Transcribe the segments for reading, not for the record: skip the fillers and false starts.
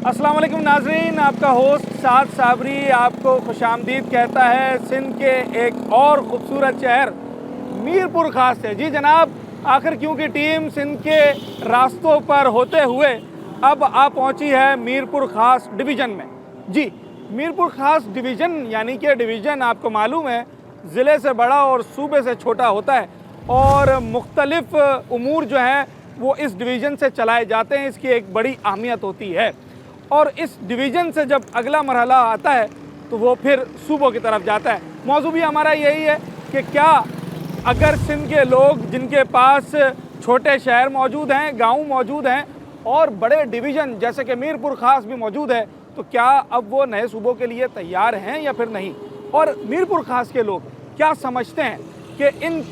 अस्सलाम वालेकुम नाजरीन, आपका होस्ट साद साबरी आपको खुशामदीद कहता है सिंध के एक और ख़ूबसूरत शहर मीरपुर ख़ास से। जी जनाब, आखिर क्योंकि टीम सिंध के रास्तों पर होते हुए अब आ पहुंची है मीरपुर ख़ास डिवीज़न में। जी, मीरपुर ख़ास डिवीज़न यानी कि डिवीज़न आपको मालूम है ज़िले से बड़ा और सूबे से छोटा होता है और मुख्तलिफ़ उमूर जो हैं वो इस डिवीज़न से चलाए जाते हैं। इसकी एक बड़ी अहमियत होती है और इस डिवीज़न से जब अगला मरहला आता है तो वो फिर सूबों की तरफ जाता है। मौजू भी हमारा यही है कि क्या अगर सिंध के लोग जिनके पास छोटे शहर मौजूद हैं, गांव मौजूद हैं और बड़े डिवीज़न जैसे कि मीरपुर ख़ास भी मौजूद है, तो क्या अब वो नए सूबों के लिए तैयार हैं या फिर नहीं। और मीरपुर ख़ास के लोग क्या समझते हैं कि इन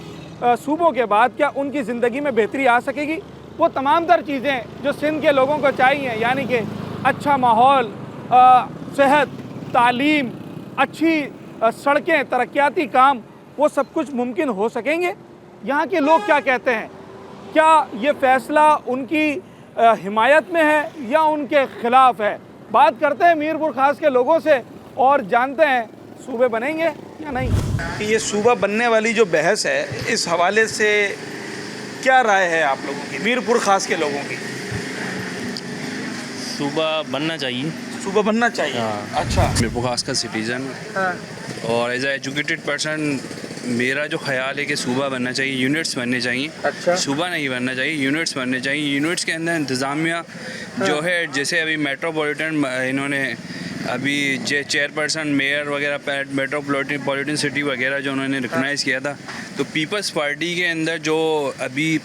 सूबों के बाद क्या उनकी ज़िंदगी में बेहतरी आ सकेगी। वो तमाम तर चीज़ें जो सिंध के लोगों को चाहिए, यानी कि अच्छा माहौल, सेहत, तालीम, अच्छी सड़कें, तरक्याती काम, वो सब कुछ मुमकिन हो सकेंगे। यहाँ के लोग क्या कहते हैं, क्या ये फ़ैसला उनकी हिमायत में है या उनके ख़िलाफ़ है। बात करते हैं मीरपुर ख़ास के लोगों से और जानते हैं सूबे बनेंगे या नहीं। ये सूबा बनने वाली जो बहस है, इस हवाले से क्या राय है आप लोगों की, मीरपुर ख़ास के लोगों की। सूबा बनना चाहिए। सूबा बनना चाहिए। हाँ। अच्छा। मीरपुर खास का सिटीज़न और एज ए एजुकेटेड पर्सन मेरा जो ख्याल है कि सूबा बनना चाहिए, यूनिट्स बनने चाहिए। अच्छा। सूबा नहीं बनना चाहिए, यूनिट्स बनने चाहिए। यूनिट्स के अंदर इंतज़ामिया जो है, जैसे अभी मेट्रोपॉलिटन इन्होंने अभी चेयरपर्सन, मेयर वगैरह, मेट्रोपॉलिटन सिटी वगैरह जो उन्होंने रिकगनाइज़ किया था, तो पीपल्स पार्टी के अंदर जो अभी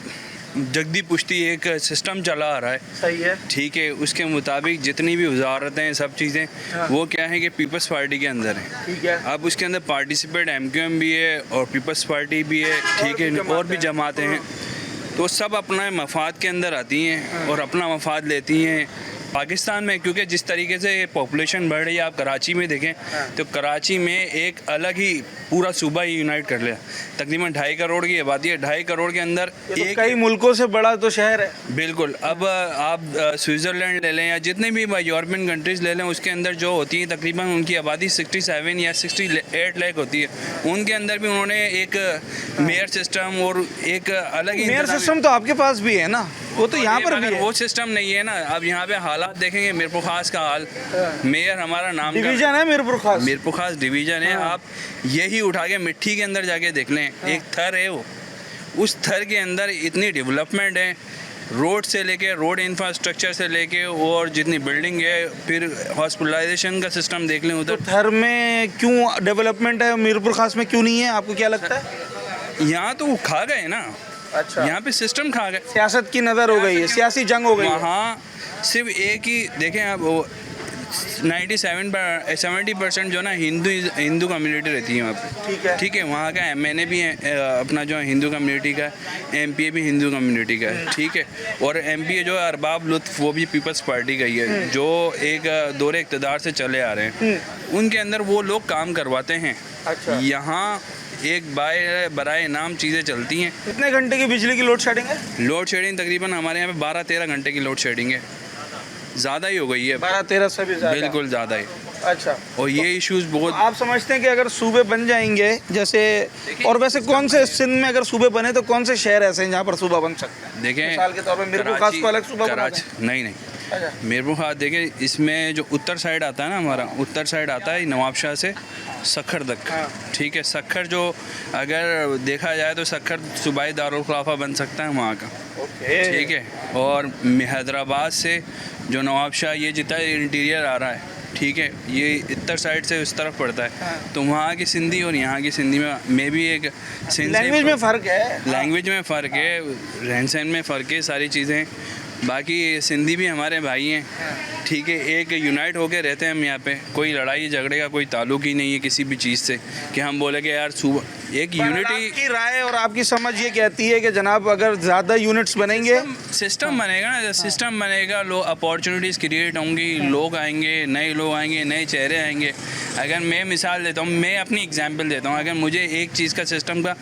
जगदी पुश्ती एक सिस्टम चला आ रहा है, सही है, ठीक है, उसके मुताबिक जितनी भी वजारतें सब चीज़ें वो क्या है कि पीपल्स पार्टी के अंदर है। ठीक है। अब उसके अंदर पार्टिसिपेट MQM भी है और पीपल्स पार्टी भी है, ठीक है, और भी जमातें हैं, तो सब अपना मफाद के अंदर आती हैं और अपना मफाद लेती हैं। पाकिस्तान में क्योंकि जिस तरीके से पॉपुलेशन बढ़ रही है, आप कराची में देखें तो कराची में एक अलग ही पूरा सूबा ही यूनाइट कर लिया। तकरीबन 2.5 करोड़ की आबादी है। 2.5 करोड़ के अंदर एक कई मुल्कों से बड़ा तो शहर है। बिल्कुल। अब आप स्विट्ज़रलैंड ले लें या जितने भी यूरोपियन कंट्रीज़ ले लें, उसके अंदर जो होती है तकरीबन उनकी आबादी 67 या 68 लाख होती है। उनके अंदर भी उन्होंने एक मेयर सिस्टम और एक अलग ही मेयर सिस्टम तो आपके पास भी है ना, वो तो यहाँ पर भी है। वो सिस्टम नहीं है ना। अब यहाँ पे हालात देखेंगे मीरपुर ख़ास का हाल, मेयर हमारा नाम डिवीज़न है मीरपुर ख़ास। मीरपुर ख़ास डिवीज़न है। आप यही उठा के मिट्टी के अंदर जाके देख लें, एक थर है, वो उस थर के अंदर इतनी डेवलपमेंट है, रोड से लेके, रोड इंफ्रास्ट्रक्चर से लेके और जितनी बिल्डिंग है, फिर हॉस्पिटलाइजेशन का सिस्टम देख लें उधर। तो थर में क्यों डेवलपमेंट है, मीरपुर ख़ास में क्यों नहीं है, आपको क्या लगता है। यहाँ तो खा गए ना। अच्छा। यहाँ पे सिस्टम खा गए, सियासत की नज़र हो गई है, सियासी जंग हो गई। वहाँ सिर्फ एक ही देखें आप, 70% जो ना हिंदू कम्युनिटी रहती है वहाँ पे। ठीक है। ठीक है, वहाँ का MNA भी अपना जो हिंदू कम्युनिटी का, MPA भी हिंदू कम्युनिटी का है, ठीक है, और MPA जो है अरबाब लुत्फ़, वो भी पीपल्स पार्टी का ही है, जो एक दौरे इक़्तिदार से चले आ रहे हैं। उनके अंदर वो लोग काम करवाते हैं। अच्छा। यहाँ एक बराए नाम चीज़ें चलती हैं। कितने घंटे की बिजली की लोड शेडिंग है। लोड शेडिंग तकरीबन हमारे यहाँ पे 12-13 घंटे की लोड शेडिंग है। ज़्यादा ही हो गई है, 12-13 से भी ज़्यादा। बिल्कुल ज़्यादा ही। अच्छा। और ये इश्यूज बहुत। आप समझते हैं कि अगर सूबे बन जाएंगे जैसे, और वैसे कौन से सिंध में अगर सूबे बने तो कौन से शहर ऐसे हैं जहाँ पर सूबा बन सकता है। देखें, मिसाल के तौर पर मीरपुर ख़ास को अलग सूबा बना दें। नहीं, मीरपुर ख़ास देखें, इसमें जो उत्तर साइड आता है ना, हमारा उत्तर साइड आता है नवाबशाह से सखर तक। ठीक है, सखर जो अगर देखा जाए तो सखर सूबाई दारुल खिलाफा बन सकता है वहाँ का। ठीक है, और हैदराबाद से जो नवाबशाह ये जितना इंटीरियर आ रहा है, ठीक है, ये इतर साइड से उस तरफ पड़ता है, तो वहाँ की सिंधी और यहाँ की सिंधी में भी एक लैंग्वेज में फ़र्क है। लैंग्वेज में फ़र्क है, रहन सहन में फ़र्क है, सारी चीज़ें। बाकी सिंधी भी हमारे भाई हैं, ठीक है, एक यूनाइट होके रहते हैं हम यहाँ पे। कोई लड़ाई झगड़े का कोई ताल्लुक ही नहीं है किसी भी चीज़ से कि हम बोले कि यार एक यूनिटी। आपकी राय और आपकी समझ ये कहती है कि जनाब अगर ज़्यादा यूनिट्स बनेंगे, सिस्टम बनेगा ना, सिस्टम बनेगा, लोग अपॉर्चुनिटीज़ क्रिएट होंगी, लोग आएंगे, नए लोग आएंगे, नए चेहरे आएंगे। अगर मैं मिसाल देता हूँ, मैं अपनी एग्जांपल देता हूँ, अगर मुझे एक चीज़ का सिस्टम का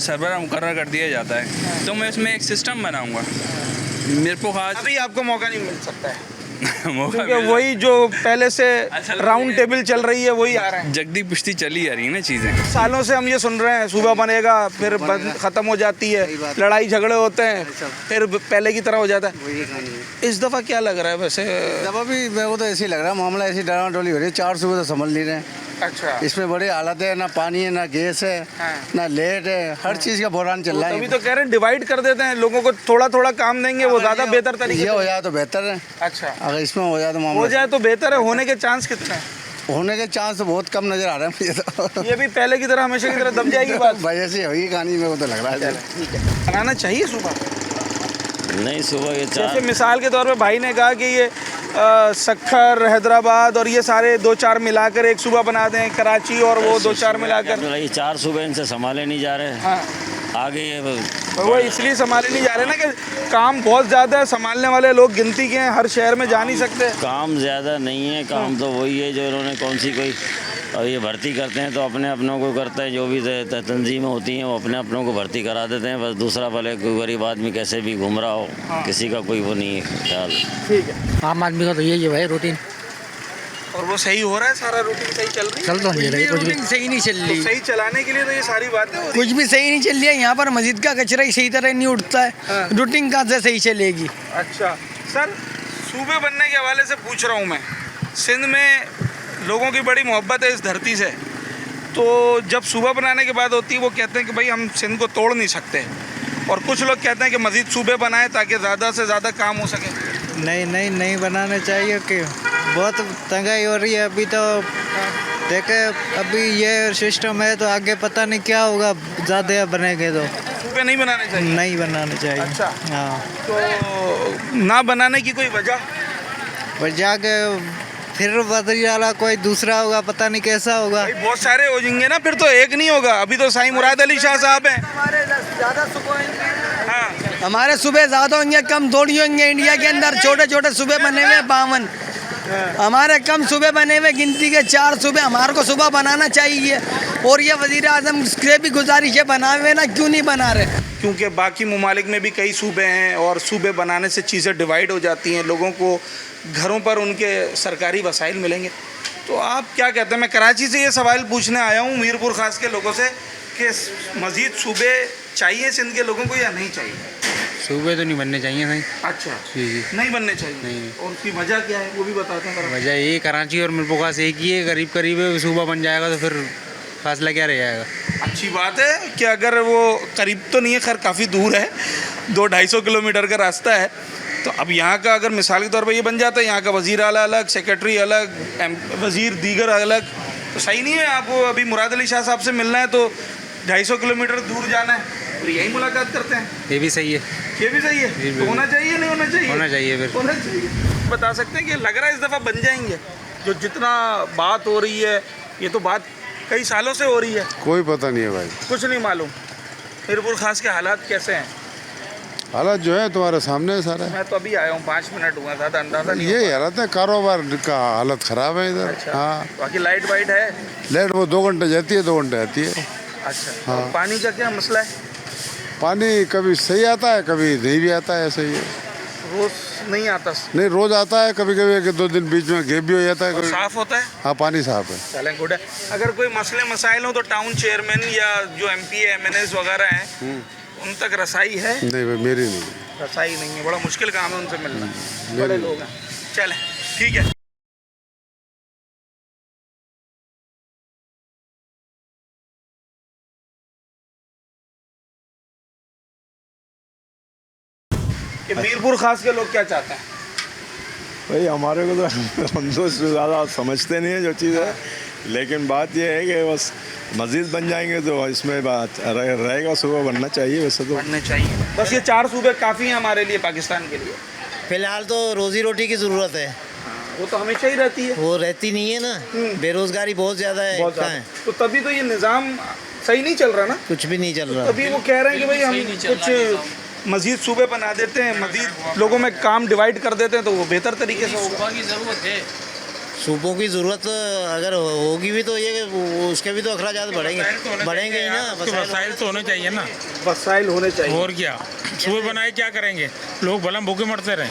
सरबराह मुकर्रर कर दिया जाता है तो मैं उसमें एक सिस्टम बनाऊँगा। मीरपुर ख़ास अभी आपको मौका नहीं मिल सकता है। मौका क्योंकि वही जो पहले से राउंड टेबल चल रही है वही आ रहा है। जगदी पिश्ती चली आ रही है ना चीज़ें। सालों से हम ये सुन रहे हैं सूबा बनेगा, फिर खत्म हो जाती है, लड़ाई झगड़े होते हैं, फिर पहले की तरह हो जाता है। इस दफा क्या लग रहा है वैसे? दफा भी मेरे को तो ऐसे ही लग रहा है, मामला ऐसी डराडोली हो रही है। 4 सूबे तो संभल नहीं रहे हैं। अच्छा, इसमें बड़ी हालत है, ना पानी है, ना गैस है, ना लेट है, हर चीज का बहरान चल रहा है। अभी तो कह रहे हैं डिवाइड कर देते हैं, लोगों को थोड़ा थोड़ा काम देंगे, वो ज्यादा बेहतर तरीके ये से हो जाए तो बेहतर है। अच्छा, अगर इसमें हो जाए तो हो मामला जाए तो बेहतर है। होने के चांस कितने हैं? होने के चांस तो बहुत कम नजर आ रहे हैं मुझे तो। ये भी पहले की तरह हमेशा की तरह दब जाएगी बात। भाई ऐसी हुई कहानी मेरे को तो लग रहा है। ठीक है, बनाना चाहिए सुबह। नहीं, सुबह ये जैसे चार मिसाल के तौर पे भाई ने कहा कि ये सखर, हैदराबाद और ये सारे 2-4 मिलाकर एक सूबा बना दें, कराची और वो 2-4 मिलाकर। ये 4 सूबे इनसे संभाले नहीं जा रहे। हाँ, आगे ये वो इसलिए संभाले नहीं जा रहे ना कि काम बहुत ज़्यादा है, संभालने वाले लोग गिनती के हैं, हर शहर में जा नहीं सकते। काम ज़्यादा नहीं है, काम तो वही है जो इन्होंने कौन सी कोई, और ये भर्ती करते हैं तो अपने अपनों को करते हैं, जो भी तंजीमें होती हैं वो अपने अपनों को भर्ती करा देते हैं। बस दूसरा भले कोई गरीब आदमी कैसे भी घूम रहा हो, किसी का कोई वो नहीं है ख्याल। ठीक है, आम आदमी का तो यही है भाई रूटीन। और वो सही हो रहा है, सारा रूटीन सही चल रही है? चल तो नहीं रही, कुछ भी सही नहीं चल रही, तो सही चलाने के लिए तो ये सारी बातें हो रही कुछ भी सही नहीं चल रही है। यहाँ पर मस्जिद का कचरा ही सही तरह नहीं उठता है, रूटीन कहाँ से सही चलेगी? हैं। अच्छा सर, सूबे बनने के हवाले से पूछ रहा हूँ मैं। सिंध में लोगों की बड़ी मोहब्बत है इस धरती से, तो जब सूबा बनाने के बाद होती है वो कहते हैं कि भाई हम सिंध को तोड़ नहीं सकते, और कुछ लोग कहते हैं कि मज़ीद सूबे बनाएं ताकि ज़्यादा से ज़्यादा काम हो सके। नहीं बनाना चाहिए कि बहुत तंगाई हो रही है अभी तो। देखे अभी ये सिस्टम है तो आगे पता नहीं क्या होगा, ज़्यादा बनेंगे तो। सूबे नहीं बनाने चाहिए? नहीं बनाना चाहिए। अच्छा, हाँ, तो ना बनाने की कोई वजह? पर जाके फिर बदली वाला कोई दूसरा होगा, पता नहीं कैसा होगा। भाई बहुत सारे हो जाएंगे ना, फिर तो एक नहीं होगा। अभी तो साईं मुराद अली शाह साहब हैं। हाँ, हमारे सूबे ज़्यादा होंगे कम थोड़ी होंगे। इंडिया के अंदर छोटे छोटे सूबे बने हुए 52, हमारे कम सूबे बने हुए गिनती के 4 सूबे। हमारे को सूबा बनाना चाहिए, और ये वज़ीर आज़म से भी गुजारिश है बना हुए ना, क्यों नहीं बना रहे? क्योंकि बाकी ममालिक में भी कई सूबे हैं और सूबे बनाने से चीज़ें डिवाइड हो जाती हैं, लोगों को घरों पर उनके सरकारी वसाइल मिलेंगे। तो आप क्या कहते हैं? मैं कराची से ये सवाल पूछने आया हूँ मीरपुर ख़ास के लोगों से कि मज़ीद सूबे चाहिए सिंध के लोगों को या नहीं चाहिए? सूबे तो नहीं बनने चाहिए नहीं। अच्छा, जी। नहीं बनने चाहिए? नहीं। और उसकी वजह क्या है वो भी बताते हैं। वजह ये कराची और मीरपुर खास एक ही है, करीब करीब है। सूबा बन जाएगा तो फिर फासला क्या रह जाएगा? अच्छी बात है कि अगर वो करीब तो नहीं है, खैर काफ़ी दूर है, 200-250 किलोमीटर का रास्ता है। तो अब यहाँ का अगर मिसाल के तौर पर ये बन जाता है, यहाँ का वज़ीर आला अलग, सेक्रेटरी अलग, वज़ीर दीगर अलग, तो सही नहीं है? आपको अभी मुराद अली शाह साहब से मिलना है तो 250 किलोमीटर दूर जाना है, फिर यही मुलाकात करते हैं। ये भी सही है। ये भी सही है, तो होना चाहिए नहीं होना चाहिए? होना चाहिए फिर। होना चाहिए। बता सकते हैं कि लग रहा है इस दफ़ा बन जाएंगे? जो जितना बात हो रही है, ये तो बात कई सालों से हो रही है। कोई पता नहीं है भाई, कुछ नहीं मालूम। मीरपुर खास के हालात कैसे हैं? हालात जो है तुम्हारे सामने है सारा। मैं तो अभी आया हूँ, 5 मिनट हुआ, ज़्यादा अंदाज़ा नहीं ये हो हालत है, कारोबार का हालत ख़राब है इधर। अच्छा। हाँ, बाकी लाइट वाइट है? लाइट वो 2 घंटे जाती है, 2 घंटे आती है। अच्छा, हाँ। और पानी का क्या मसला है? पानी कभी सही आता है, कभी नहीं भी आता है, ऐसे ही है। रोज़ नहीं आता? नहीं, रोज़ आता है, कभी कभी 1-2 दिन बीच में गैप भी हो जाता है। और कभी साफ होता है? हाँ, पानी साफ है। चलें, गुड है। अगर कोई मसले मसाइल हो तो टाउन चेयरमैन या जो MP MNS वगैरह हैं उन तक रसाई है? नहीं भाई, मेरी नहीं। रसाई नहीं है, बड़ा मुश्किल काम है उनसे मिलना, बड़े लोग हैं। चलें, ठीक है। कि मीरपुर खास के लोग क्या चाहते हैं? भाई हमारे को तो हम तो इससे ज़्यादा समझते नहीं है जो चीज़ है, लेकिन बात यह है कि बस मस्जिद बन जाएंगे तो इसमें बात रहेगा। सूबा बनना चाहिए, वैसे तो बनने चाहिए। बस ये 4 सूबे काफ़ी हैं हमारे लिए, पाकिस्तान के लिए। फिलहाल तो रोजी रोटी की ज़रूरत है, वो तो हमेशा ही रहती है। वो रहती नहीं है ना, बेरोजगारी बहुत ज़्यादा है। बहुत ज़्यादा। तो तभी तो ये निज़ाम सही नहीं चल रहा ना, कुछ भी नहीं चल रहा। तभी वो कह रहे हैं कि भाई हम कुछ मज़ीद सूबे बना देते हैं, मज़ीद लोगों में काम डिवाइड कर देते हैं तो वो बेहतर तरीके से होगा। सूबों की ज़रूरत अगर होगी भी तो ये उसके भी तो अखराजात बढ़ेंगे ही ना। वसाइल तो होने चाहिए ना, वसाइल होने चाहिए। और क्या सूबे बनाए क्या करेंगे? लोग भला भूखे मरते रहे।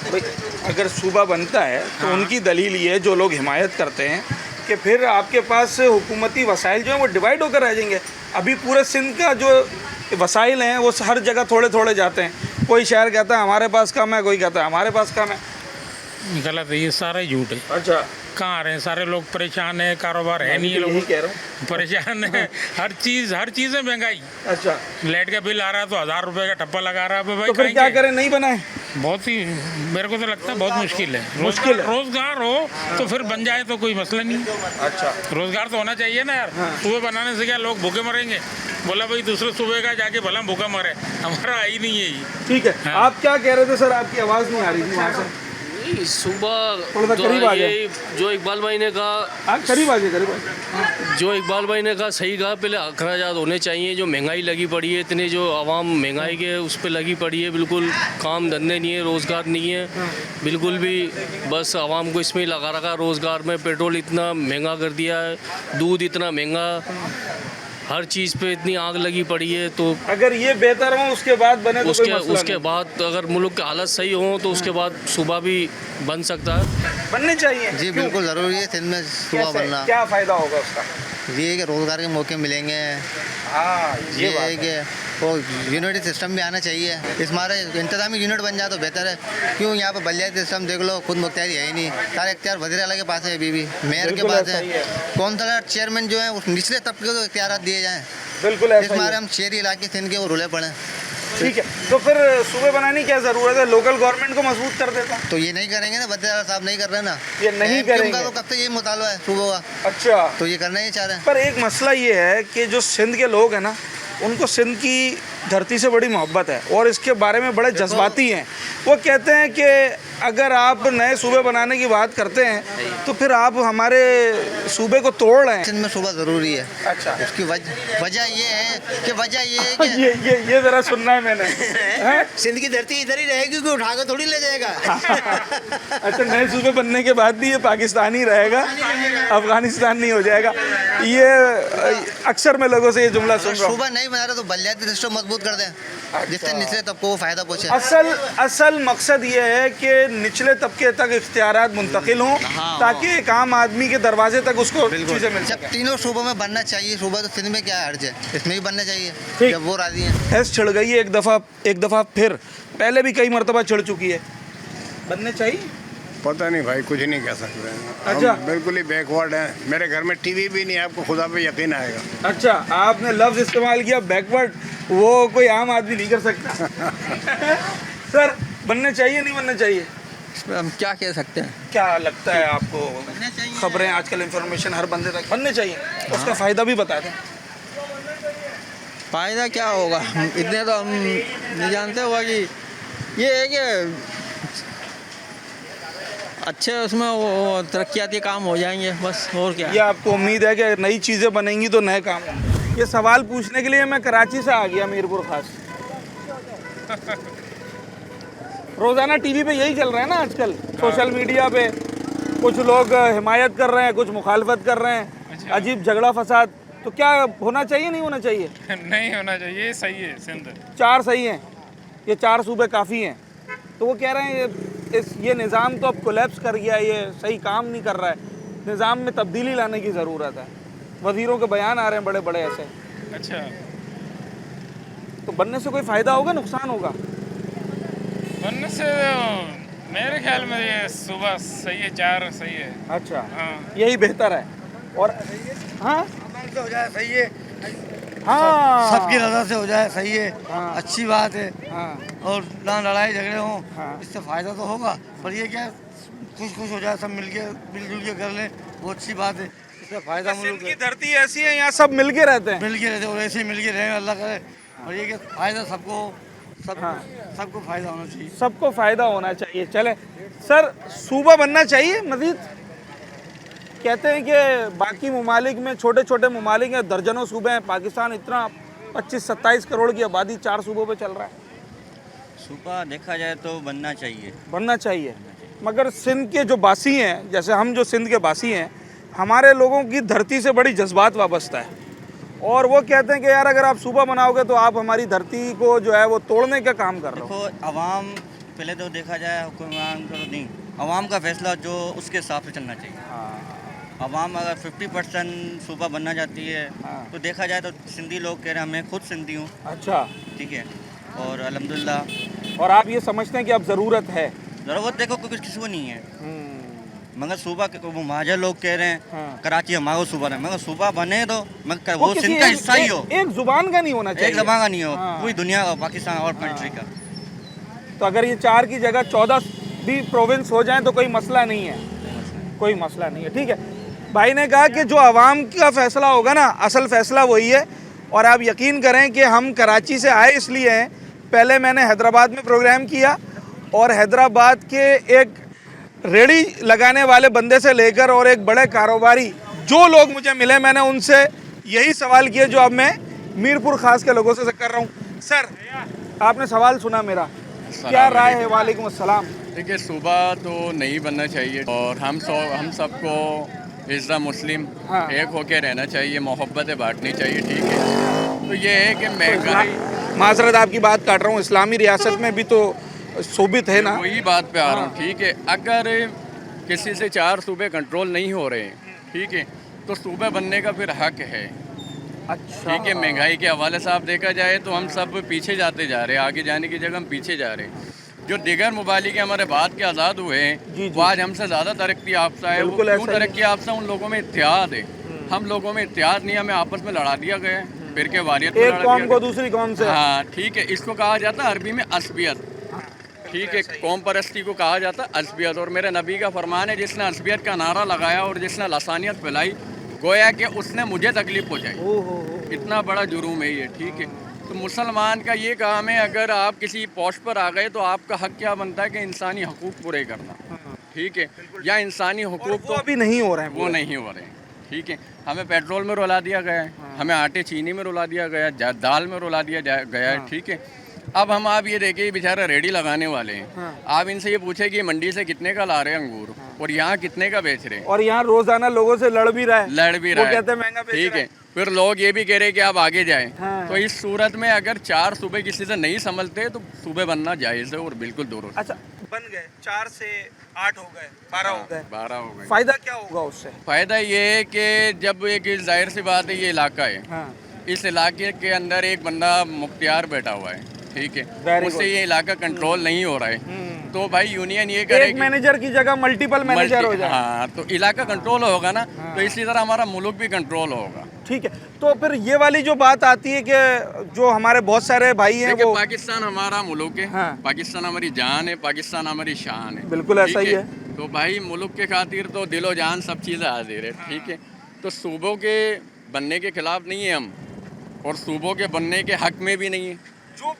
भाई अगर सूबा बनता है तो उनकी दलील ये है, जो लोग हिमायत करते हैं, कि फिर आपके पास हुकूमती वसाइल जो हैं वो डिवाइड होकर रह जाएंगे। अभी पूरे सिंध का जो वसाइल हैं वो हर जगह थोड़े थोड़े जाते हैं। कोई शहर कहता है हमारे पास कम है, कोई कहता है हमारे पास कम है। गलत है, ये सारा ही झूठ है। अच्छा, कहाँ आ रहे हैं सारे लोग, परेशान है, कारोबार है नहीं, ये लोग कह रहा हूँ परेशान है। हर चीज़ है महंगाई। अच्छा, लाइट का बिल आ रहा है तो 1000 रुपए का ठप्पा लगा रहा है। भाई तो फिर क्या करें, नहीं बनाए? बहुत ही, मेरे को तो लगता है बहुत मुश्किल है। मुश्किल है। रोजगार हो तो फिर बन जाए तो कोई मसला नहीं। अच्छा, रोजगार तो होना चाहिए ना यार। सुबह बनाने से क्या लोग भूखे मरेंगे? बोला भाई दूसरे सुबह का जाके भला भूखा मरे, हमारा आई नहीं है ये। ठीक है। आप क्या कह रहे थे सर? आपकी आवाज़ नहीं आ रही थी वहाँ से। सुबह जो इकबाल भाई ने कहा, करीब आ जाए। जो इकबाल भाई ने कहा सही कहा। पहले अखराजात होने चाहिए। जो महंगाई लगी पड़ी है, इतने जो आवाम महंगाई के उस पर लगी पड़ी है, बिल्कुल काम धंधे नहीं है, रोज़गार नहीं है बिल्कुल भी। बस आवाम को इसमें ही लगा रखा। रोज़गार में पेट्रोल इतना महंगा कर दिया है, दूध इतना महंगा, हर चीज़ पे इतनी आग लगी पड़ी है। तो अगर ये बेहतर हो उसके बाद बने तो उसके बाद अगर मुल्क की हालत सही हो तो उसके बाद सूबा भी बन सकता है, बनने चाहिए। जी बिल्कुल ज़रूरी है सिंध में सूबा बनना। क्या फ़ायदा होगा उसका? ये है कि रोज़गार के मौके मिलेंगे। हाँ, ये है कि वो यूनिटी सिस्टम भी आना चाहिए। इस हमारे इंतजामी यूनिट बन जाए तो बेहतर है। क्यों यहाँ पर बलियाती सिस्टम देख लो, खुद मुख्तियारी है ही नहीं। सारे इख्तियार वज़ीर आला के पास है, अभी भी मेयर के पास है। कौंसलर चेयरमैन जो है उस निचले तबके को इख्तियार दिए जाएँ। बिल्कुल इस हमारे हम शहरी इलाके सिंध के वो रुले पड़े। ठीक है, तो फिर सूबे बनाने की क्या ज़रूरत है? लोकल गवर्नमेंट को मजबूत कर देता। तो ये नहीं करेंगे ना, वज़ीर आला साहब नहीं कर रहे ना, ये नहीं करेंगे। तो कब से यही मुतालबा है सूबों का। अच्छा, तो ये करना ही चाह रहे हैं। पर एक मसला ये है कि जो सिंध के लोग हैं ना, उनको सिंध की धरती से बड़ी मोहब्बत है और इसके बारे में बड़े जज्बाती हैं। वो कहते हैं कि अगर आप नए सूबे बनाने की बात करते हैं तो फिर आप हमारे सूबे को तोड़ रहे हैं। सिंध में सूबा ज़रूरी है। अच्छा, उसकी वजह ये है कि ये ज़रा सुनना है मैंने। सिंध की धरती इधर ही रहेगी, कोई उठा कर थोड़ी ले जाएगा। अच्छा, नए सूबे बनने के बाद भी ये पाकिस्तान ही रहेगा, अफगानिस्तान नहीं हो जाएगा। ये अक्सर मैं लोगों से ये जुमला सुन रहा हूँ। सूबा नहीं बना रहे तो बलियाती सिस्टम मजबूत कर दें, जिससे निचले तबको को फायदा पहुँचे। असल मकसद ये है कि निचले तबके तक इख्तियारात मुंतकिल हों, ताकि एक आम आदमी के दरवाजे तक उसको चीज़ें मिल जब तीनों सूबों में बनना चाहिए। सूबा तो सिंध में क्या हर्ज है, इसमें भी बनना चाहिए जब वो राजी हैं। हैस छिड़ गई है एक दफ़ा फिर, पहले भी कई मरतबा छिड़ चुकी है। बनने चाहिए? पता नहीं भाई, कुछ नहीं कह सकते हैं। अच्छा, हम बिल्कुल ही बैकवर्ड हैं। मेरे घर में टीवी भी नहीं है, आपको खुदा पे यकीन आएगा। अच्छा, आपने लफ्ज़ इस्तेमाल किया बैकवर्ड, वो कोई आम आदमी नहीं कर सकता। सर, बनने चाहिए नहीं बनने चाहिए? इसमें हम क्या कह सकते हैं? क्या लगता है आपको? खबरें आजकल इंफॉर्मेशन हर बंदे तक बनने चाहिए, उसका फ़ायदा भी बता दें। फ़ायदा क्या होगा इतने तो हम नहीं जानते होगा कि ये है कि अच्छे उसमें वो तरक्याती काम हो जाएंगे बस, और क्या। ये आपको उम्मीद है कि नई चीज़ें बनेंगी तो नए काम होंगे? ये सवाल पूछने के लिए मैं कराची से आ गया, मीरपुर खास। रोज़ाना टीवी पे यही चल रहा है ना आजकल, सोशल मीडिया पे कुछ लोग हिमायत कर रहे हैं, कुछ मुखालफत कर रहे हैं। अजीब झगड़ा फसाद। तो क्या होना चाहिए नहीं होना चाहिए? नहीं होना चाहिए, सही है सिंध। 4 सही हैं, ये 4 सूबे काफ़ी हैं। तो वो कह रहे हैं ये निज़ाम तो अब कोलैप्स कर गया, ये सही काम नहीं कर रहा है, निज़ाम में तब्दीली लाने की ज़रूरत है। वज़ीरों के बयान आ रहे हैं बड़े बड़े ऐसे। अच्छा, तो बनने से कोई फ़ायदा होगा, नुकसान होगा? बनने से मेरे ख्याल में ये सुबह सही है, 4 सही है। अच्छा, यही बेहतर है। और हाँ हो जाए सही है, हाँ, सबकी रजा से हो जाए सही है। हाँ, अच्छी बात है। हाँ, और ना लड़ाई झगड़े हों, हाँ, इससे फ़ायदा तो होगा। पर ये क्या खुश हो जाए, सब मिलजुल के कर लें, वो अच्छी बात है। इससे फ़ायदा सिंध की धरती ऐसी है, यहाँ सब मिल के रहते हैं। मिल के रहते और ऐसे ही मिल के रहें, अल्लाह करे। और ये कि फ़ायदा सबको सबको फ़ायदा होना चाहिए। सबको फ़ायदा होना चाहिए। चले सर, सूबा बनना चाहिए मज़ीद? कहते हैं कि बाकी ममालिक में, छोटे छोटे ममालिक हैं, दर्जनों सूबे हैं। पाकिस्तान इतना 25-27 करोड़ की आबादी 4 सूबों पे चल रहा है। सूबा देखा जाए तो बनना चाहिए। बनना चाहिए, मगर सिंध के जो बासी हैं, जैसे हम जो सिंध के बासी हैं, हमारे लोगों की धरती से बड़ी जज्बात वाबस्ता है। और वो कहते हैं कि यार अगर आप सूबा बनाओगे तो आप हमारी धरती को जो है वो तोड़ने का काम कर रहे हो। देखो, अवाम पहले तो देखा जाए हुक्मरान का तो नहीं, आवाम का फैसला जो उसके हिसाब से चलना चाहिए। आवाम अगर 50% सूबा बनना चाहती है तो देखा जाए तो सिंधी लोग कह रहे हैं, मैं खुद सिंधी हूँ। अच्छा, ठीक है, और अल्हम्दुलिल्लाह। और आप ये समझते हैं कि अब ज़रूरत है? ज़रूरत देखो किसी को नहीं है, मगर सूबा के वो महाजर लोग कह रहे हैं कराची हमारा सूबा है, मगर सूबा बने तो मगर वो सिंध का हिस्सा ही हो, एक जुबान का नहीं होना चाहिए, एक ज़बान का नहीं हो, पूरी दुनिया का, पाकिस्तान और कंट्री का। तो अगर ये 4 की जगह 14 भी प्रोविंस हो जाएं तो कोई मसला नहीं है, कोई मसला नहीं है। ठीक है, भाई ने कहा कि जो आवाम का फैसला होगा ना, असल फैसला वही है। और आप यकीन करें कि हम कराची से आए इसलिए हैं, पहले मैंने हैदराबाद में प्रोग्राम किया और हैदराबाद के एक रेड़ी लगाने वाले बंदे से लेकर और एक बड़े कारोबारी जो लोग मुझे मिले, मैंने उनसे यही सवाल किए जो अब मैं मीरपुर खास के लोगों से कर रहा हूँ। सर, आपने सवाल सुना मेरा, क्या राय है? वालेकुम अस्सलाम। देखिए, सूबा तो नहीं बनना चाहिए और हम सबको इज़्ज़ा मुस्लिम एक होके रहना चाहिए, मोहब्बतें बांटनी चाहिए। ठीक है, तो ये है कि महंगाई, माजरत आपकी बात काट रहा हूँ, इस्लामी रियासत में भी तो सोबित है ना, वही बात पे आ रहा हूँ। ठीक है, अगर किसी से 4 सूबे कंट्रोल नहीं हो रहे, ठीक है, तो सूबे बनने का फिर हक है। अच्छा, ठीक है, महंगाई के हवाले से आप देखा जाए तो हम सब पीछे जाते जा रहे हैं, आगे जाने की जगह हम पीछे जा रहे हैं। जो दिगर ममालिक के हमारे बाद के आज़ाद हुए हैं वो आज हमसे ज़्यादा तरक्की याफ्ता है। वो क्यों तरक्की याफ्ता? उन लोगों में इत्तेहाद है, हम लोगों में इत्तेहाद नहीं, हमें आपस में लड़ा दिया गया है, फिर के वारियत में एक कौम को दूसरी कौम से। हाँ, ठीक है, इसको कहा जाता है अरबी में असबियत। ठीक है, कौम परस्ती को कहा जाता है असबियत। और मेरे नबी का फरमान है, जिसने असबियत का नारा लगाया और जिसने लसानियत फैलाई, गोया कि उसने मुझे तकलीफ पहुँचाई। इतना बड़ा जुर्म है ये। ठीक है, तो मुसलमान का ये काम है, अगर आप किसी पोस्ट पर आ गए तो आपका हक क्या बनता है कि इंसानी हकूक़ पूरे करना। ठीक है, या इंसानी हकूक़ तो अभी नहीं हो रहे हैं, वो नहीं हो रहे हैं। ठीक है, हमें पेट्रोल में रुला दिया गया है, हमें आटे चीनी में रुला दिया गया है, दाल में रुला दिया गया है। ठीक है, अब हम आप ये देखिए, बेचारा रेडी लगाने वाले हैं, आप इनसे ये पूछे कि मंडी से कितने का ला रहे हैं अंगूर और यहाँ कितने का बेच रहे हैं, और यहाँ रोजाना लोगों से लड़ भी रहा है, कहते हैं महंगा। ठीक है, फिर लोग ये भी कह रहे हैं कि आप आगे जाएं। तो इस सूरत में अगर 4 सूबे किसी से नहीं समझते तो सूबे बनना जायज़ है और बिल्कुल दुरुस्त। अच्छा, बन गए 4 से 8 हो गए, 12 हो गए, 12 हो गए, फायदा क्या होगा उससे? फायदा ये है कि जब एक जाहिर सी बात है, ये इलाका है, इस इलाके के अंदर एक बंदा मुख्तियार बैठा हुआ है। ठीक है, उससे ये इलाका कंट्रोल नहीं हो रहा है, तो भाई यूनियन ये करे, एक मैनेजर की जगह मल्टीपल मैनेजर हो जाए। हाँ, तो इलाका कंट्रोल होगा ना, तो इसी तरह हमारा मुल्क भी कंट्रोल होगा। ठीक है, तो फिर ये वाली जो बात आती है कि जो हमारे बहुत सारे भाई हैं, वो पाकिस्तान हमारा मुल्क है, पाकिस्तान हमारी जान है, पाकिस्तान हमारी शान है। बिल्कुल ऐसा ही है। तो भाई मुल्क के खातिर तो दिलो जान सब चीज़ें हाजिर है। ठीक है, तो सूबों के बनने के खिलाफ नहीं है हम, और सूबों के बनने के हक में भी नहीं है। जो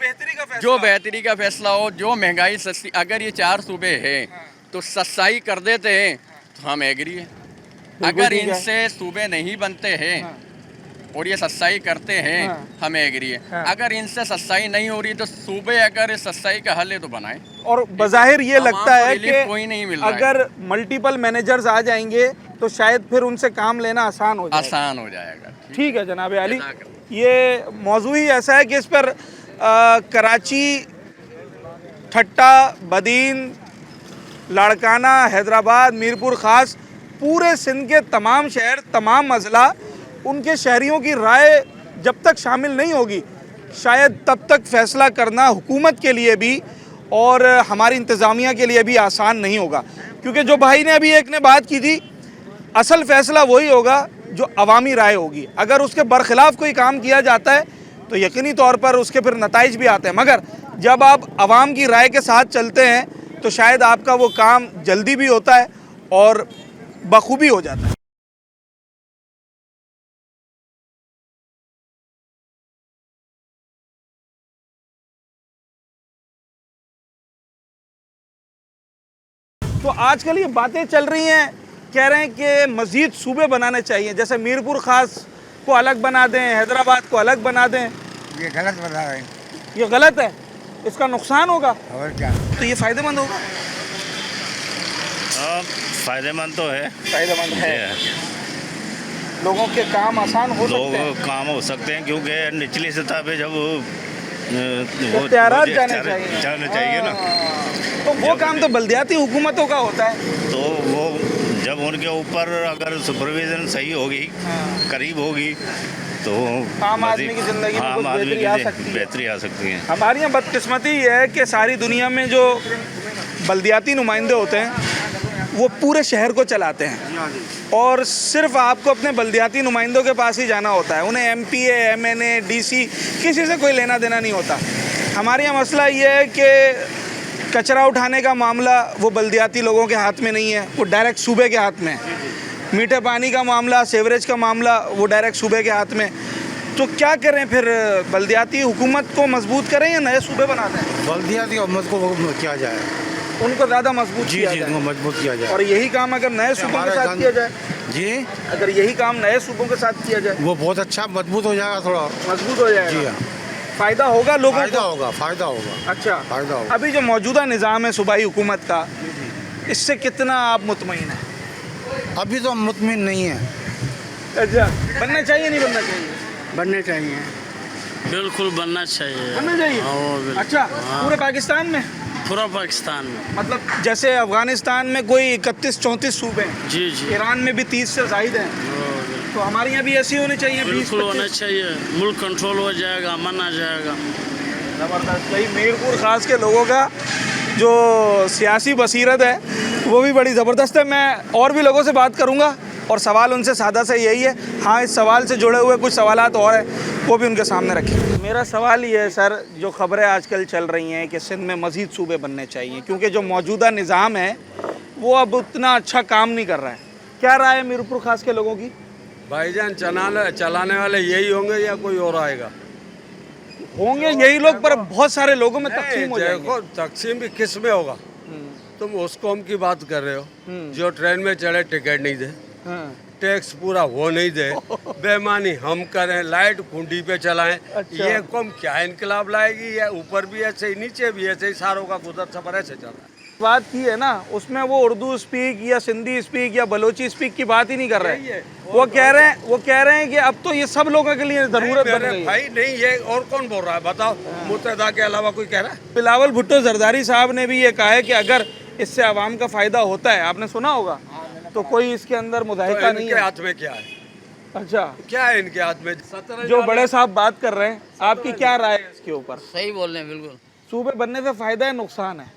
बेहतरी का फैसला हो, जो महंगाई सस्ती, अगर ये 4 सूबे हैं तो सस्ताई कर देते हैं तो हम एग्री है। अगर इनसे सूबे नहीं बनते हैं और ये सस्ताई करते हैं, हम एग्री है। अगर इनसे सस्ताई नहीं हो रही तो सूबे अगर सस्ताई का हल है तो बनाए। और बज़ाहिर ये लगता है कि कोई नहीं मिल रहा अगर मल्टीपल मैनेजर्स आ जाएंगे तो शायद फिर उनसे काम लेना आसान हो जाएगा। ठीक है जनाब अली, ये मौजू ही ऐसा है कि इस पर कराची, ठट्टा, बदीन, लाड़काना, हैदराबाद, मीरपुर ख़ास, पूरे सिंध के तमाम शहर, तमाम अज़ला, उनके शहरियों की राय जब तक शामिल नहीं होगी, शायद तब तक फ़ैसला करना हुकूमत के लिए भी और हमारी इंतज़ामिया के लिए भी आसान नहीं होगा। क्योंकि जो भाई ने अभी एक ने बात की थी, असल फ़ैसला वही होगा जो अवामी राय होगी। अगर उसके बरखिलाफ़ कोई काम किया जाता है तो यकीनी तौर पर उसके फिर नताइज भी आते हैं, मगर जब आप अवाम की राय के साथ चलते हैं तो शायद आपका वो काम जल्दी भी होता है और बखूबी हो जाता है। तो आजकल ये बातें चल रही हैं, कह रहे हैं कि मज़ीद सूबे बनाने चाहिए, जैसे मीरपुर ख़ास को अलग बना दें, हैदराबाद को अलग बना दें। ये गलत बता रहे हैं, ये गलत है, इसका नुकसान होगा और क्या? तो ये फ़ायदेमंद होगा? फ़ायदेमंद तो है, फ़ायदेमंद है, लोगों के काम आसान हो सकते हैं, काम हो सकते हैं, क्योंकि निचली सतह पे जब इख्तियारात जाने चाहिए। जाना चाहिए ना। तो वो काम तो बल्दियाती हुकूमतों का होता है। तो वो जब उनके ऊपर अगर सुपरविजन सही होगी, करीब होगी, तो आम आदमी की ज़िंदगी में कुछ बेहतरी आ सकती है। बेहतरी आ सकती है। हमारी यहाँ बदकिस्मती ये है कि सारी दुनिया में जो बल्दियाती नुमाइंदे होते हैं वो पूरे शहर को चलाते हैं, और सिर्फ आपको अपने बल्दियाती नुमाइंदों के पास ही जाना होता है। उन्हें MPA, MNA, DC किसी से कोई लेना देना नहीं होता। हमारे यहाँ मसला ये है कि कचरा उठाने का मामला वो बल्दियाती लोगों के हाथ में नहीं है, वो डायरेक्ट सूबे के हाथ में है। मीठे पानी का मामला, सेवरेज का मामला वो डायरेक्ट सूबे के हाथ में। तो क्या करें फिर, बल्दियाती हुकूमत को मजबूत करें या नए सूबे बना दें? बल्दियाती हुकूमत को किया जाए, उनको ज़्यादा मजबूत किया जाए। उनको मजबूत किया जाए। और यही काम अगर नए सूबों के साथ किया जाए जी, अगर यही काम नए सूबों के साथ किया जाए वो बहुत अच्छा मजबूत हो जाएगा, थोड़ा मजबूत हो जाएगा। जी हाँ, फ़ायदा होगा लोगों को। फ़ायदा होगा। अच्छा, फ़ायदा होगा। अभी जो मौजूदा निज़ाम है सूबाई हुकूमत का, इससे कितना आप मुतमईन हैं? अभी तो हम मुतमिन नहीं है। अच्छा, बनना चाहिए नहीं बनना चाहिए? बनने चाहिए, बिल्कुल बनना चाहिए। बनना चाहिए। अच्छा, पूरे पाकिस्तान में? पूरा पाकिस्तान में। मतलब जैसे अफगानिस्तान में कोई 31-34 सूबे हैं, जी जी, ईरान में भी 30 से ज़ायद हैं, तो हमारे यहाँ भी ऐसी होनी चाहिए। बिल्कुल होना चाहिए, मुल्क कंट्रोल हो जाएगा, अमन आ जाएगा। ज़बरदस्त। भाई मीरपुर ख़ास के लोगों का जो सियासी बसीरत है वो भी बड़ी ज़बरदस्त है। मैं और भी लोगों से बात करूँगा और सवाल उनसे सादा से यही है। हाँ, इस सवाल से जुड़े हुए कुछ सवालात और हैं, वो भी उनके सामने रखें। मेरा सवाल ये है सर, जो ख़बरें आजकल चल रही हैं कि सिंध में मज़ीद सूबे बनने चाहिए, क्योंकि जो मौजूदा निज़ाम है वो अब उतना अच्छा काम नहीं कर रहा है। क्या राय है मीरपुर ख़ास के लोगों की? भाईजान चलाने वाले यही होंगे या कोई और आएगा? होंगे यही लोग, पर बहुत सारे लोगों में तकसीम हो जाएगी। देखो, तकसीम भी किस में होगा? तुम उस कौम की बात कर रहे हो जो ट्रेन में चढ़े टिकट नहीं दे, टैक्स पूरा वो नहीं दे, बेईमानी हम करें, लाइट कुंडी पे चलाएं। अच्छा। ये कौम क्या इनकलाब लाएगी? या ऊपर भी ऐसे ही, नीचे भी ऐसे ही, सारों का गुजर सफर ऐसे चल रहा है। बात की है ना, उसमें वो उर्दू स्पीक या सिंधी स्पीक या बलोची स्पीक की बात ही नहीं कर रहे हैं। वो कह रहे हैं कि अब तो ये सब लोगों के लिए ज़रूरत बन गई है। भाई नहीं, ये और कौन बोल रहा है बताओ? मुत्तहदा के अलावा कोई कह रहा है? बिलावल भुट्टो जरदारी साहब ने भी ये कहा है कि अगर इससे आवाम का फ़ायदा होता है, आपने सुना होगा, तो कोई इसके अंदर मुदाहिका नहीं है। हाथ में क्या है? अच्छा, क्या है इनके हाथ में? जो बड़े साहब बात कर रहे हैं, आपकी क्या राय है इसके ऊपर? सही बोल रहे हैं, बिल्कुल। सूबे बनने से फ़ायदा है नुकसान है?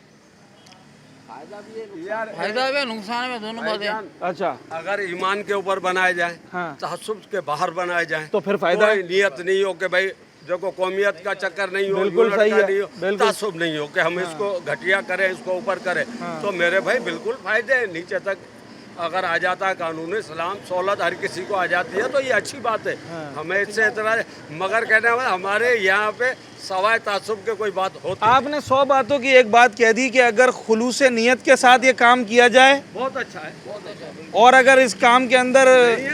फायदा भी नुकसान में दोनों बातें। अच्छा, अगर ईमान के ऊपर बनाए जाए, हाँ, तहस्सुब के बाहर बनाए जाए, तो फिर फायदा है। नियत नहीं हो कि भाई देखो कौमियत का चक्कर नहीं हो, बिल्कुल यूनिट सही का है, नहीं हो, बिल्कुल। तहस्सुब नहीं हो कि हम इसको घटिया करें, इसको ऊपर करें, तो मेरे भाई बिल्कुल फायदे हैं। नीचे तक अगर आ जाता है कानून इस्लाम, सहूलत हर किसी को आ जाती है, तो ये अच्छी बात है। हमें इससे इतराज, मगर कहने वाले हमारे यहाँ पे सवाए तासुब के कोई बात होती। आपने 100 बातों की एक बात कह दी कि अगर खुलूस नियत के साथ ये काम किया जाए बहुत अच्छा है, बहुत अच्छा है। और अगर इस काम के अंदर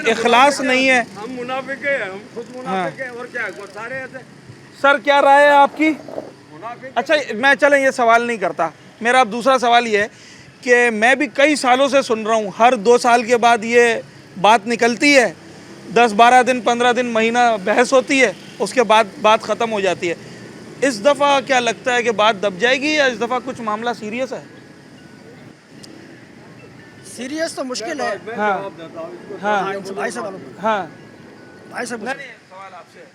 इखलास नहीं है, हम मुनाफिक हैं, हम खुद मुनाफिक हैं, और क्या है, वो सारे ऐसे। सर क्या राय है आपकी? अच्छा, मैं चलें ये सवाल नहीं करता, मेरा अब दूसरा सवाल ये है कि मैं भी कई सालों से सुन रहा हूँ, हर 2 साल के बाद ये बात निकलती है, 10-12 दिन 15 दिन महीना बहस होती है, उसके बाद बात ख़त्म हो जाती है। इस दफ़ा क्या लगता है कि बात दब जाएगी या इस दफ़ा कुछ मामला सीरियस है? सीरियस तो मुश्किल है। हाँ हाँ भाई साहब, हाँ भाई साहब, सवाल आपसे,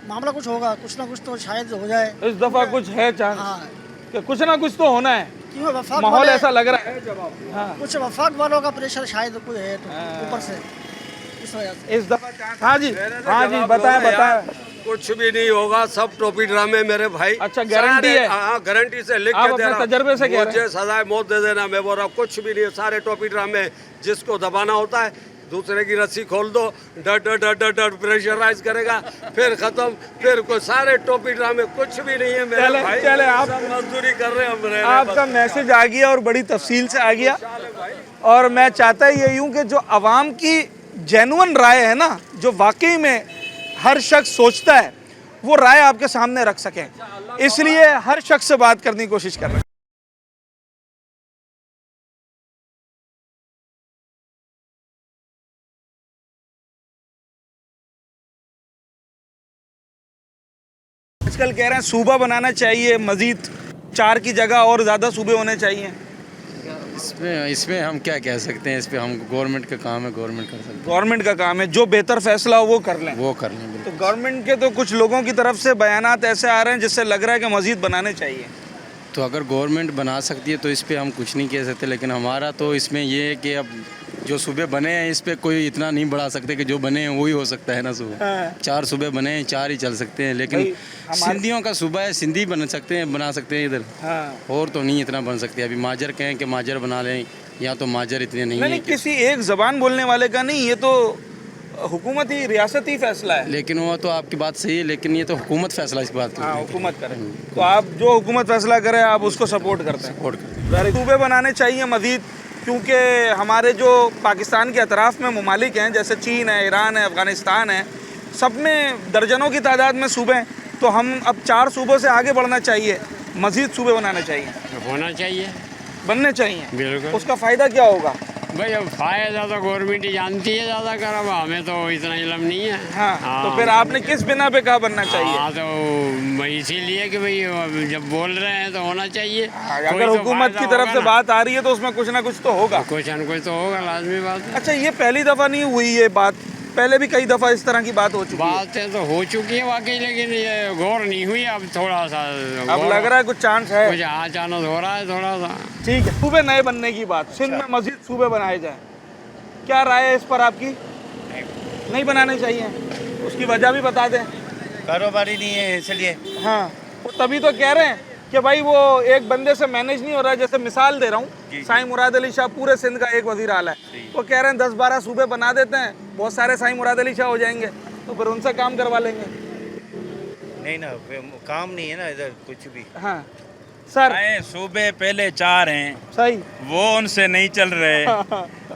मामला कुछ होगा, कुछ ना कुछ तो शायद हो जाए इस दफ़ा कुछ है चांस? हाँ, कि कुछ ना कुछ तो होना है, क्यों वफाक माहौल वाले- ऐसा लग रहा है। हाँ, कुछ वफाक वालों का प्रेशर शायद कोई है तो ऊपर से, इस वजह से। इस दफ़ा हाँ जी, हाँ जी, बताएं बताएं। कुछ भी नहीं होगा, सब टोपी ड्रामे मेरे भाई। अच्छा, गारंटी है? हाँ, गारंटी से लिख आप के दे अपने रहा हूं। तजर्बे से कह रहे हैं? मुझे सजाए मौत दे देना, मैं बोल रहा हूं, कुछ भी नहीं है, सारे टोपी ड्रामे। जिसको दबाना होता है, दूसरे की रस्सी खोल दो, डर डर डर डर डर प्रेशराइज करेगा, फिर खत्म, फिर कोई सारे टोपी ड्रामे, कुछ भी नहीं है मेरे भाई। चले आप सब मजदूरी कर रहे हैं हम। आपका मैसेज आ गया और बड़ी तफसील से आ गया, और मैं चाहता यही हूँ कि जो आवाम की जेन्युइन राय है ना, जो वाकई में हर शख्स सोचता है, वो राय आपके सामने रख सकें, इसलिए हर शख्स से बात करने की कोशिश कर रहे हैं। आजकल कह रहे हैं सूबा बनाना चाहिए, मजीद 4 की जगह और ज़्यादा सूबे होने चाहिए। इसमें हम क्या कह सकते हैं, इस पे हम गवर्नमेंट का काम है, गवर्नमेंट कर सकते हैं। गवर्नमेंट का काम है, जो बेहतर फैसला हो वो कर लें। वो कर लें। तो गवर्नमेंट के तो कुछ लोगों की तरफ से बयानात ऐसे आ रहे हैं जिससे लग रहा है कि मजीद बनाने चाहिए। तो अगर गवर्नमेंट बना सकती है तो इस पे हम कुछ नहीं कह सकते, लेकिन हमारा तो इसमें ये है कि अब जो सूबे बने हैं इस पे कोई इतना नहीं बढ़ा सकते कि जो बने हैं वही हो सकता है ना। सूबा 4 सूबे बने हैं, 4 ही चल सकते हैं, लेकिन सिंधियों का सूबा है, सिंधी बना सकते हैं इधर। और तो नहीं इतना बन सकते। अभी माजर कहें कि माजर बना लें, या तो माजर इतने नहीं है। किसी एक जबान बोलने वाले का नहीं, ये तो हुकूमती रियासती फैसला है। लेकिन वो तो आपकी बात सही है, लेकिन ये तो हुकूमत फैसला इस बात का। हुकूमत करे तो आप जो हुकूमत फैसला करे आप उसको सपोर्ट करते हैं। सूबे बनाने चाहिए मजीद, क्योंकि हमारे जो पाकिस्तान के अतराफ़ में ममालिक हैं जैसे चीन है, ईरान है, अफ़गानिस्तान है, सब में दर्जनों की तादाद में सूबे हैं। तो हम अब 4 सूबों से आगे बढ़ना चाहिए, मजीद सूबे बनाने चाहिए। होना चाहिए, बनने चाहिए। बिल्कुल। उसका फ़ायदा क्या होगा? भाई अब फ़ायदा तो गवर्नमेंट ही जानती है ज़्यादा कर, अब हमें तो इतना इल्म नहीं है। हाँ। तो फिर आपने किस बिना पे कहा बनना चाहिए? हाँ, तो इसीलिए कि भाई जब बोल रहे हैं तो होना चाहिए। अगर हुकूमत की तरफ से बात आ रही है तो उसमें कुछ ना कुछ तो होगा। कुछ न कुछ तो होगा, लाजमी बात है। अच्छा, ये पहली दफ़ा नहीं हुई ये बात, पहले भी कई दफ़ा इस तरह की बात हो चुकी है। बातें तो हो चुकी है वाकई, लेकिन ये गौर नहीं हुई। अब थोड़ा सा अब लग रहा है कुछ चांस है, कुछ चांस हो रहा है थोड़ा सा। ठीक है, सूबे नए बनने की बात, सिंध में मजीद सूबे बनाए जाएं, क्या राय है इस पर आपकी? नहीं बनाने चाहिए, उसकी वजह भी बता दें। कारोबारी नहीं है इसलिए। हाँ, वो तभी तो कह रहे हैं कि भाई वो एक बंदे से मैनेज नहीं हो रहा है। जैसे मिसाल दे रहा हूँ, साईं मुराद अली शाह पूरे सिंध का एक वजीर आला है, वो कह रहे हैं 10-12 सूबे बना देते हैं, बहुत सारे साईं मुराद अली शाह हो जाएंगे, तो फिर उनसे काम करवा लेंगे। नहीं ना, काम नहीं है ना इधर कुछ भी। हाँ सर, सूबे पहले 4 हैं, सही, वो उनसे नहीं चल रहे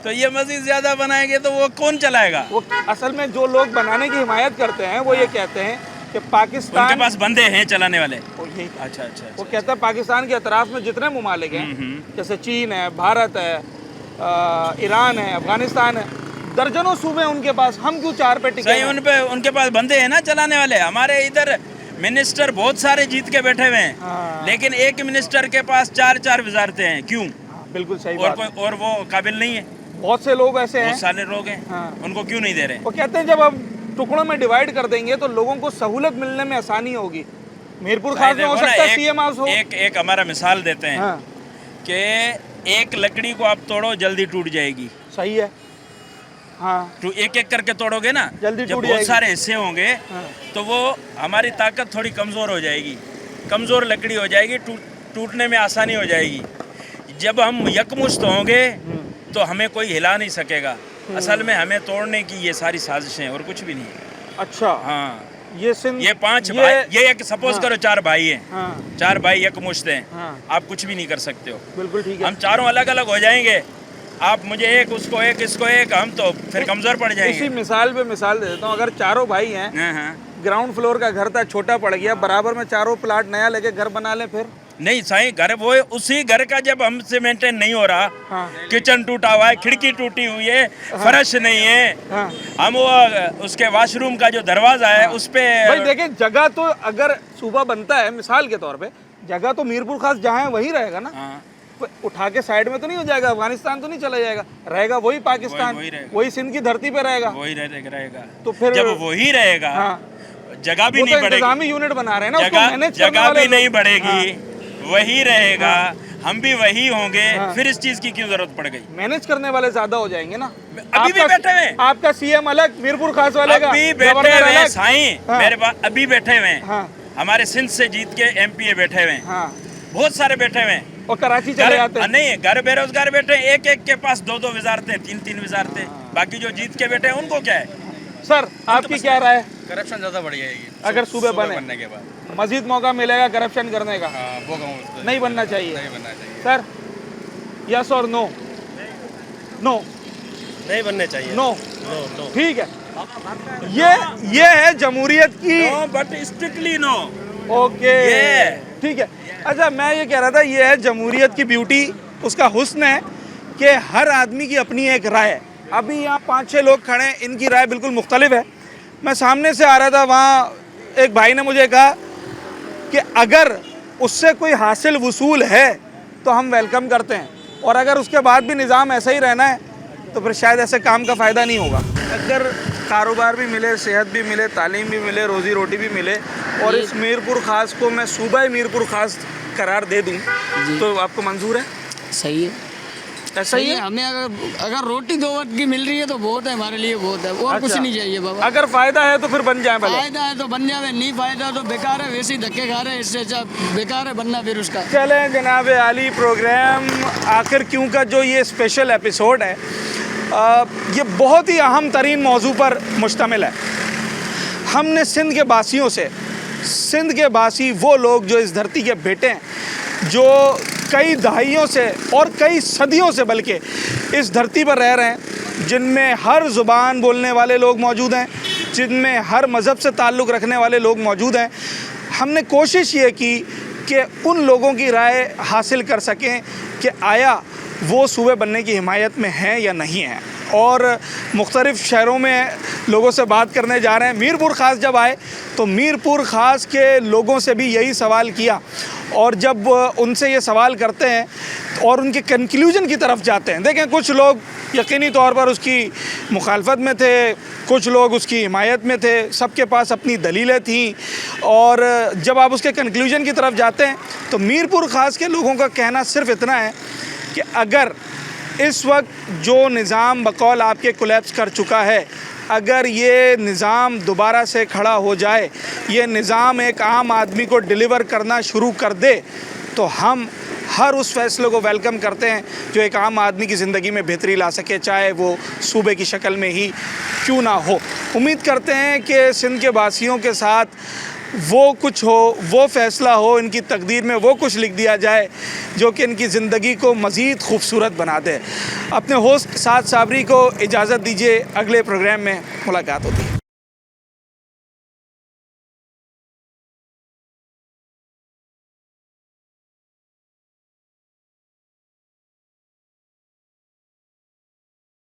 तो ये मजीद ज्यादा बनाएंगे तो वो कौन चलाएगा? वो असल में जो लोग बनाने की हिमायत करते हैं वो ये कहते हैं कि पाकिस्तान, उनके पास बंदे हैं चलाने वाले। अच्छा, वो कहता है पाकिस्तान के अतराफ में जितने ममालिक हैं, जैसे चीन है, भारत है, ईरान है, अफगानिस्तान है, दर्जनों सूबे उनके पास, हम क्यों 4 पे टिके? सही, उनके पास बंदे हैं ना चलाने वाले। हमारे इधर मिनिस्टर बहुत सारे जीत के बैठे हुए हैं, लेकिन एक मिनिस्टर के पास 4-4 वजारतें हैं, क्यों? बिल्कुल सही बात। और वो काबिल नहीं है। बहुत से लोग ऐसे हैं, बहुत सारे लोग हैं, उनको क्यों नहीं दे रहे? वो कहते हैं जब हम टुकड़ों में डिवाइड कर देंगे तो लोगों को सहूलत मिलने में आसानी होगी। मीरपुर खास में हो सकता है सीएम हाउस हो। एक हमारा मिसाल देते हैं कि एक लकड़ी को आप तोड़ो जल्दी टूट जाएगी। सही है। हाँ, तो एक करके तोड़ोगे ना, जल्दी जब बहुत सारे हिस्से होंगे तो वो हमारी ताकत थोड़ी कमज़ोर हो जाएगी, कमज़ोर लकड़ी हो जाएगी, टूटने में आसानी हो जाएगी। जब हम यकमुश्त होंगे तो हमें कोई हिला नहीं सकेगा। असल में हमें तोड़ने की ये सारी साजिशें और कुछ भी नहीं है। अच्छा, हाँ, ये 5 भाई, ये एक सपोज करो 4 भाई हैं, 4 भाई यकमुश्त हैं, आप कुछ भी नहीं कर सकते हो। बिल्कुल ठीक है। हम चारों अलग अलग हो जाएंगे, आप मुझे एक, उसको एक, इसको एक, हम तो फिर कमजोर पड़ जाएंगे। इसी मिसाल पे मिसाल दे देता हूँ, अगर चारों भाई हैं, ग्राउंड फ्लोर का घर था, छोटा पड़ गया, बराबर में चारों प्लाट नया लेके घर बना ले फिर? नहीं साईं, घर वो उसी घर का जब हमसे मेंटेन नहीं हो रहा, किचन टूटा हुआ है, खिड़की टूटी हुई है, फर्श नहीं है, हम वो उसके वॉशरूम का जो दरवाजा है उस पे भाई देखिए, जगह तो अगर सूबा बनता है मिसाल के तौर पे, जगह तो मीरपुर खास जहाँ है वही रहेगा ना। उठा के साइड में तो नहीं हो जाएगा, अफगानिस्तान तो नहीं चला जाएगा, रहेगा वही पाकिस्तान, वही सिंध की धरती पे रहेगा, वही रहेगा। तो फिर जब वही रहेगा, जगह भी नहीं बढ़ेगी, इंतजामी यूनिट बना रहे हैं ना, जगह भी नहीं बढ़ेगी, वही रहेगा, हम भी वही होंगे, फिर इस चीज की क्यों जरूरत पड़ गई? मैनेज करने वाले ज्यादा हो जाएंगे ना। अभी भी बैठे हुए, आपका सीएम अलग, मीरपुर खास वाले का अभी बैठे हुए साईं, मेरे पास अभी बैठे हुए हैं, हमारे सिंध से जीत के एमपीए बैठे हुए हैं, बहुत सारे बैठे हुए हैं, और कराची चले जाते हैं। नहीं, घर बेरोजगार बैठे, एक के पास 2-2 वजारतें, 3-3 वजारतें, बाकी जो जीत के बैठे हैं उनको क्या है? सर आपकी क्या राय? करप्शन ज्यादा बढ़ जाएगी अगर सूबे बनने के बाद, मजीद मौका मिलेगा करप्शन करने का। वो नहीं बनना चाहिए। सर यस और नो? नो, नहीं बनने चाहिए। नो, ठीक है। ये है जमहूरियत की, बट स्ट्रिक्टली नो। ओके, ठीक है। अच्छा, मैं ये कह रहा था, ये है जमहूरियत की ब्यूटी, उसका हुस्न है कि हर आदमी की अपनी एक राय है। अभी यहाँ 5-6 लोग खड़े हैं, इनकी राय बिल्कुल मुख्तलिफ है। मैं सामने से आ रहा था, वहाँ एक भाई ने मुझे कहा कि अगर उससे कोई हासिल वसूल है तो हम वेलकम करते हैं, और अगर उसके बाद भी निज़ाम ऐसा ही रहना है तो फिर शायद ऐसे काम का फ़ायदा नहीं होगा। अगर कारोबार भी मिले, सेहत भी मिले, तालीम भी मिले, रोज़ी रोटी भी मिले, और इस मीरपुर ख़ास को मैं सूबा मीरपुर ख़ास करार दे दूं तो आपको मंजूर है? सही है, ऐसा ही है। हमें अगर रोटी 2 वक्त की मिल रही है तो बहुत है, हमारे लिए बहुत है, और कुछ नहीं चाहिए बाबा। अगर फ़ायदा है तो फिर बन जाए, फायदा है तो बन जाए, नहीं फायदा तो बेकार है, वैसे ही धक्के खा रहे हैं, इससे अच्छा बेकार है बनना फिर उसका। चलें जनाब आली, प्रोग्राम आखिर क्यों का जो ये स्पेशल एपिसोड है ये बहुत ही अहम तरीन मौजू पर मुश्तमिल है। हमने सिंध के बासियों से, सिंध के बासी वो लोग जो इस धरती के बेटे हैं, जो कई दहाइयों से और कई सदियों से बल्कि इस धरती पर रह रहे हैं, जिनमें हर ज़ुबान बोलने वाले लोग मौजूद हैं, जिनमें हर मज़हब से ताल्लुक़ रखने वाले लोग मौजूद हैं। हमने कोशिश ये की कि उन लोगों की राय हासिल कर सकें कि आया वो सूबे बनने की हिमायत में हैं या नहीं हैं, और मुख्तलिफ़ शहरों में लोगों से बात करने जा रहे हैं। मीरपुर ख़ास जब आए तो मीरपुर ख़ास के लोगों से भी यही सवाल किया, और जब उनसे ये सवाल करते हैं और उनके कंक्लूजन की तरफ जाते हैं, देखें कुछ लोग यकीनी तौर पर उसकी मुखालफत में थे, कुछ लोग उसकी हिमायत में थे, सबके पास अपनी दलीलें थीं, और जब आप उसके कंक्लूजन की तरफ जाते हैं तो मीरपुर ख़ास के लोगों का कहना सिर्फ इतना है कि अगर इस वक्त जो निज़ाम बकौल आपके कोलैप्स कर चुका है, अगर ये निज़ाम दोबारा से खड़ा हो जाए, ये निज़ाम एक आम आदमी को डिलीवर करना शुरू कर दे, तो हम हर उस फैसले को वेलकम करते हैं जो एक आम आदमी की ज़िंदगी में बेहतरी ला सके, चाहे वो सूबे की शक्ल में ही क्यों ना हो। उम्मीद करते हैं कि सिंध के वासियों के साथ वो कुछ हो, वो फ़ैसला हो, इनकी तकदीर में वो कुछ लिख दिया जाए जो कि इनकी ज़िंदगी को मज़ीद खूबसूरत बना दे। अपने होस्ट साद साबरी को इजाज़त दीजिए, अगले प्रोग्राम में मुलाकात होती है।